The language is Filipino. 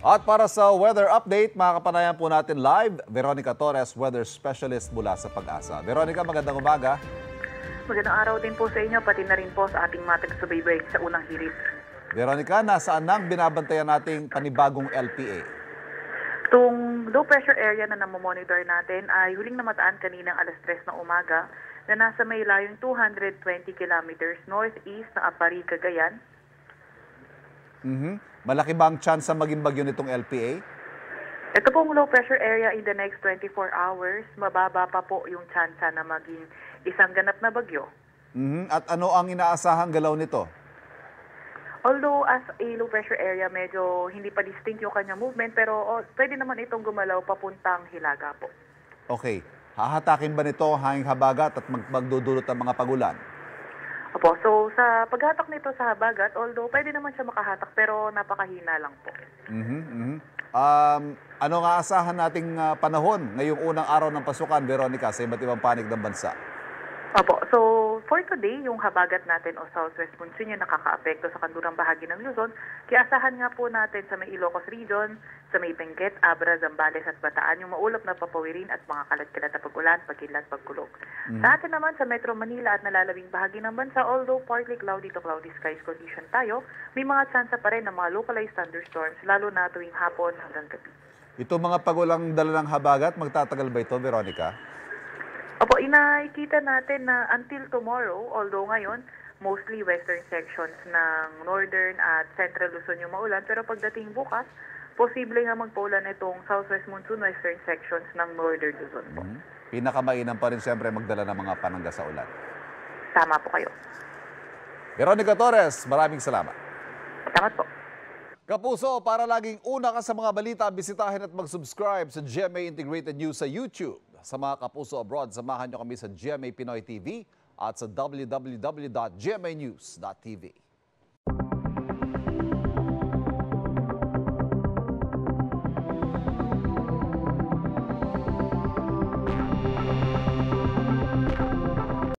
At para sa weather update, makakapanayan po natin live, Veronica Torres, weather specialist mula sa Pag-asa. Veronica, magandang umaga. Magandang araw din po sa inyo, pati na rin po sa ating mga taga-subaybay sa unang hirit. Veronica, nasaan na ang binabantayan nating panibagong LPA? Itong low pressure area na namomonitor natin ay huling namataan kaninang alas 3 ng umaga na nasa may layong 220 kilometers northeast ng Apari, Cagayan. Malaki ba ang chance na maging bagyo nitong LPA? Ito pong low pressure area in the next 24 hours, mababa pa po yung chance na maging isang ganap na bagyo. At ano ang inaasahang galaw nito? Although as a low pressure area, medyo hindi pa distinct yung kanyang movement, pero pwede naman itong gumalaw papuntang Hilaga po. Okay, hahatakin ba nito ang hanging habagat at magdudulot ng mga pagulan? Opo, so sa paghatak nito sa habagat, although pwede naman siya makahatak, pero napakahina lang po. Ano nga asahan nating panahon ngayong unang araw ng pasukan, Veronica, sa iba't ibang panig ng bansa? Opo, so for today, yung habagat natin o southwest monsoon yung nakaka-apekto sa kanlurang bahagi ng Luzon. Kaya asahan nga po natin sa may Ilocos Region, sa may Benguet, Abra, Zambales at Bataan, yung maulap na papawirin at mga kalat-kalat na pagulan, pagkilat, pagkulog. Sa atin naman sa Metro Manila at nalalabing bahagi ng bansa, although partly cloudy to cloudy skies condition tayo, may mga tsansa pa rin ng mga localized thunderstorms, lalo na tuwing hapon hanggang gabi. Ito mga pagulang dala ng habagat, magtatagal ba ito, Veronica? Opo, inakikita natin na until tomorrow, although ngayon, mostly western sections ng northern at central Luzon yung maulan, pero pagdating bukas, posible nga magpaulan itong southwest monsoon western sections ng northern Luzon po. Pinakamainam pa rin siyempre magdala ng mga panangga sa ulan. Tama po kayo. Veronica Torres, maraming salamat. Salamat po. Kapuso, para laging una ka sa mga balita, bisitahin at mag-subscribe sa GMA Integrated News sa YouTube. Sa mga kapuso abroad, samahan nyo kami sa GMA Pinoy TV at sa www.gmanews.tv.